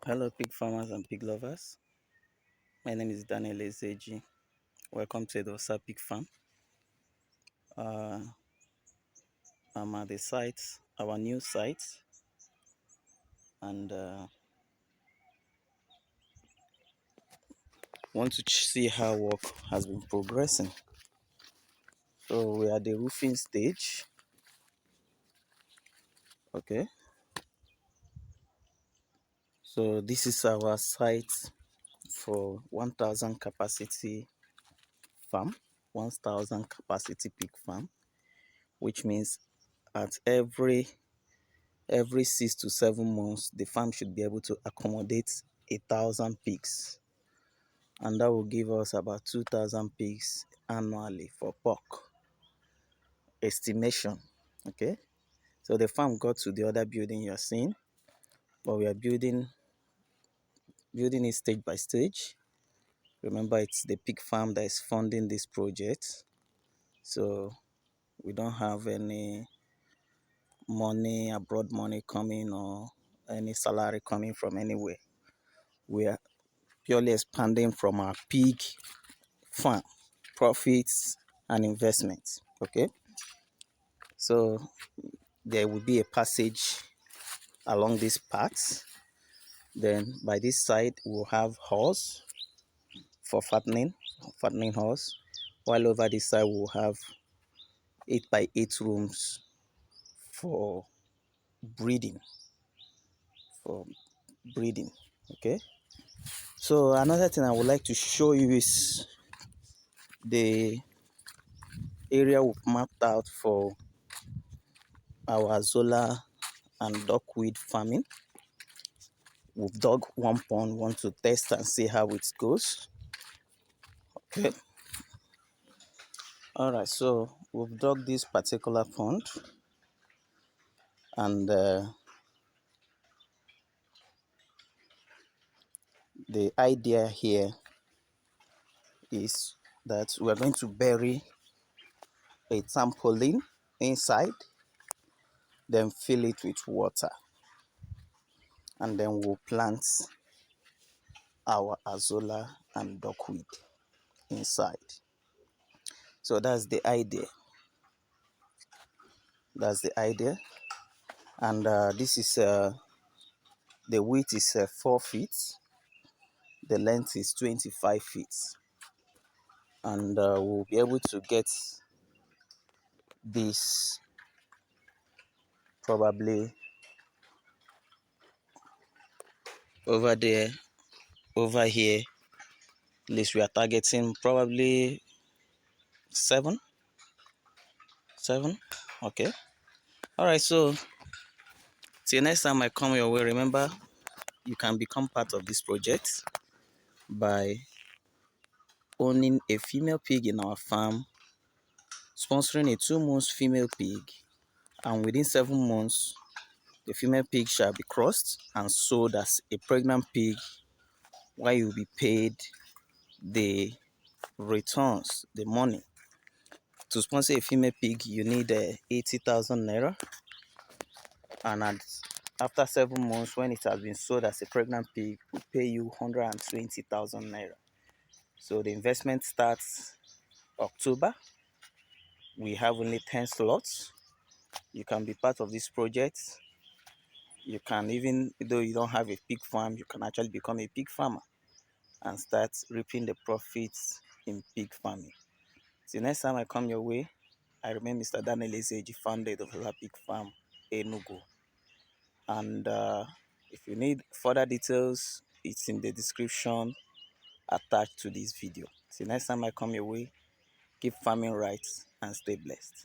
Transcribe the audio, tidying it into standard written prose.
Hello, pig farmers and pig lovers. My name is Daniel Ezeji. Welcome to Edovasal Pig Farm. I'm at the site, our new site, and want to see how work has been progressing. So we are at the roofing stage. Okay. So this is our site for 1,000 capacity farm, 1,000 capacity pig farm, which means at every 6 to 7 months, the farm should be able to accommodate 1,000 pigs, and that will give us about 2,000 pigs annually for pork estimation. Okay, so the farm got to the other building you're seeing, but we are building it stage by stage. Remember, it's the pig farm that is funding this project, so we don't have any money, abroad money coming, or any salary coming from anywhere. We are purely expanding from our pig farm profits and investments. Okay, so there will be a passage along this path. Then by this side we'll have horse for fattening horse, while over this side we'll have 8 by 8 rooms for breeding for breeding. Okay, so another thing I would like to show you is the area we've mapped out for our azolla and duckweed farming. We've dug one pond, want to test and see how it goes. Okay, all right, so we've dug this particular pond, and the idea here is that we're going to bury a trampoline inside, then fill it with water, and then we'll plant our azolla and duckweed inside. So that's the idea. And this is the width is 4 feet, the length is 25 feet, and we'll be able to get this probably over there, over here. At least we are targeting probably 7. Okay, all right, so till next time I come your way, remember you can become part of this project by owning a female pig in our farm, sponsoring a 2 month female pig, and within 7 months the female pig shall be crossed and sold as a pregnant pig, while you'll be paid the returns, the money. To sponsor a female pig, you need 80,000 naira, and after 7 months, when it has been sold as a pregnant pig, we pay you 120,000 naira. So the investment starts October. We have only 10 slots. You can be part of this project. You can, even though you don't have a pig farm, you can actually become a pig farmer and start reaping the profits in pig farming. Till next time I come your way, I remain Mr. Daniel Ezeji, founder of Edovasal Pig Farm Enugu. And if you need further details, it's in the description attached to this video. Till next time I come your way, keep farming right and stay blessed.